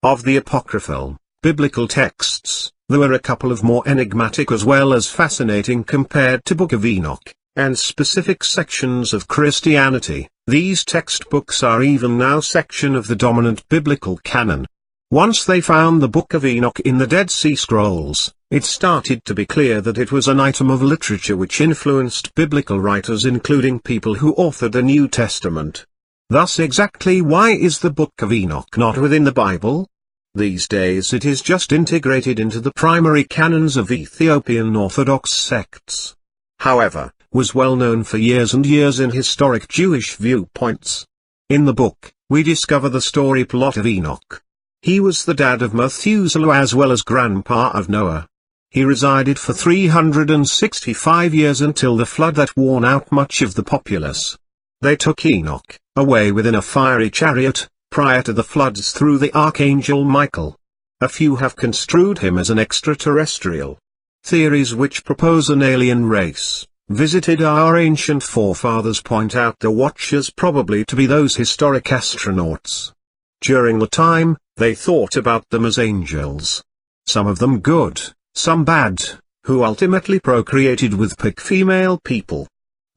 Of the apocryphal, biblical texts, there were a couple of more enigmatic as well as fascinating compared to Book of Enoch, and specific sections of Christianity. These textbooks are even now section of the dominant biblical canon. Once they found the Book of Enoch in the Dead Sea Scrolls, it started to be clear that it was an item of literature which influenced biblical writers, including people who authored the New Testament. Thus, exactly why is the Book of Enoch not within the Bible? These days it is just integrated into the primary canons of Ethiopian Orthodox sects. However, was well known for years and years in historic Jewish viewpoints. In the book, we discover the story plot of Enoch. He was the dad of Methuselah as well as grandpa of Noah. He resided for 365 years until the flood that worn out much of the populace. They took Enoch away within a fiery chariot, prior to the floods through the archangel Michael. A few have construed him as an extraterrestrial. Theories which propose an alien race visited our ancient forefathers point out the watchers probably to be those historic astronauts. During the time, they thought about them as angels. Some of them good, some bad, who ultimately procreated with pick female people.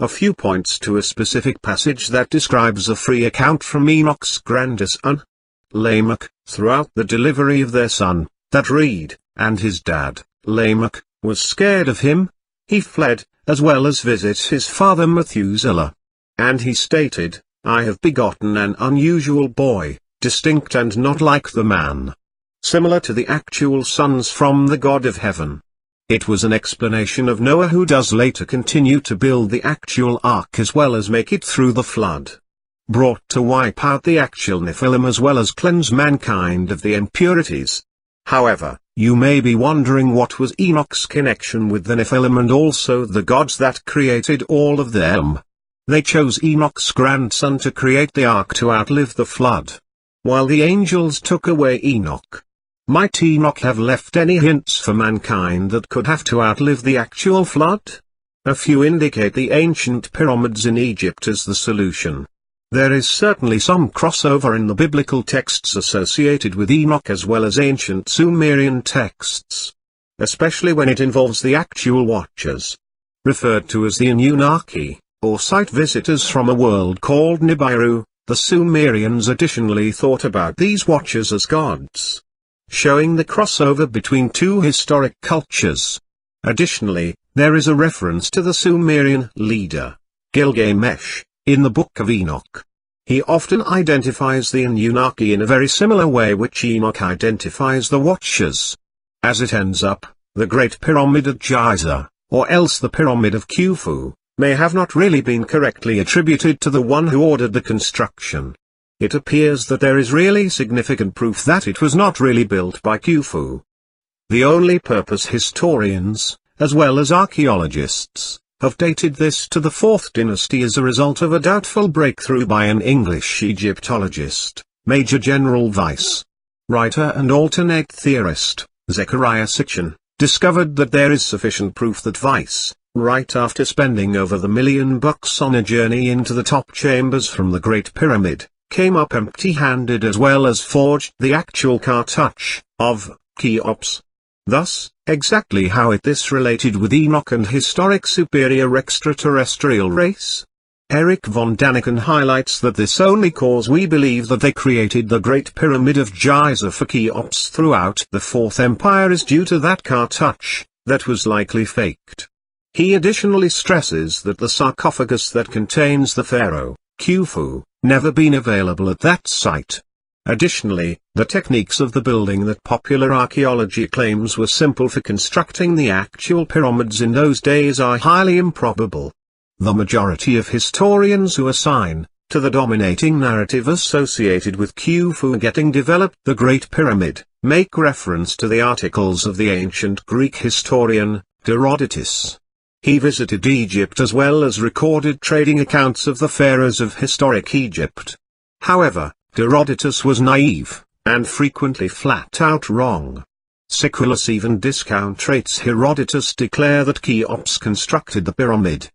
A few points to a specific passage that describes a free account from Enoch's grandson, Lamech, throughout the delivery of their son, that read, and his dad, Lamech, was scared of him. He fled, as well as visit his father Methuselah. And he stated, I have begotten an unusual boy, distinct and not like the man. Similar to the actual sons from the God of heaven. It was an explanation of Noah, who does later continue to build the actual ark as well as make it through the flood. Brought to wipe out the actual Nephilim as well as cleanse mankind of the impurities. However, you may be wondering what was Enoch's connection with the Nephilim and also the gods that created all of them. They chose Enoch's grandson to create the ark to outlive the flood. While the angels took away Enoch. Might Enoch have left any hints for mankind that could have to outlive the actual flood? A few indicate the ancient pyramids in Egypt as the solution. There is certainly some crossover in the biblical texts associated with Enoch as well as ancient Sumerian texts. Especially when it involves the actual watchers. Referred to as the Anunnaki, or site visitors from a world called Nibiru, the Sumerians additionally thought about these watchers as gods. Showing the crossover between two historic cultures. Additionally, there is a reference to the Sumerian leader, Gilgamesh, in the Book of Enoch. He often identifies the Anunnaki in a very similar way which Enoch identifies the Watchers. As it ends up, the Great Pyramid at Giza, or else the Pyramid of Khufu, may have not really been correctly attributed to the one who ordered the construction. It appears that there is really significant proof that it was not really built by Khufu. The only purpose historians, as well as archaeologists, have dated this to the 4th dynasty as a result of a doubtful breakthrough by an English Egyptologist, Major General Weiss. Writer and alternate theorist, Zechariah Sitchin, discovered that there is sufficient proof that Weiss, right after spending over $1 million on a journey into the top chambers from the Great Pyramid, came up empty-handed as well as forged the actual cartouche of Cheops. Thus, exactly how this related with Enoch and historic superior extraterrestrial race? Eric von Daniken highlights that this only cause we believe that they created the Great Pyramid of Giza for Cheops throughout the Fourth Empire is due to that cartouche, that was likely faked. He additionally stresses that the sarcophagus that contains the pharaoh, Khufu, never been available at that site. Additionally, the techniques of the building that popular archaeology claims were simple for constructing the actual pyramids in those days are highly improbable. The majority of historians who assign, to the dominating narrative associated with Khufu getting developed the Great Pyramid, make reference to the articles of the ancient Greek historian, Herodotus. He visited Egypt as well as recorded trading accounts of the pharaohs of historic Egypt. However, Herodotus was naive, and frequently flat-out wrong. Seculas even discount traits. Herodotus declare that Cheops constructed the pyramid,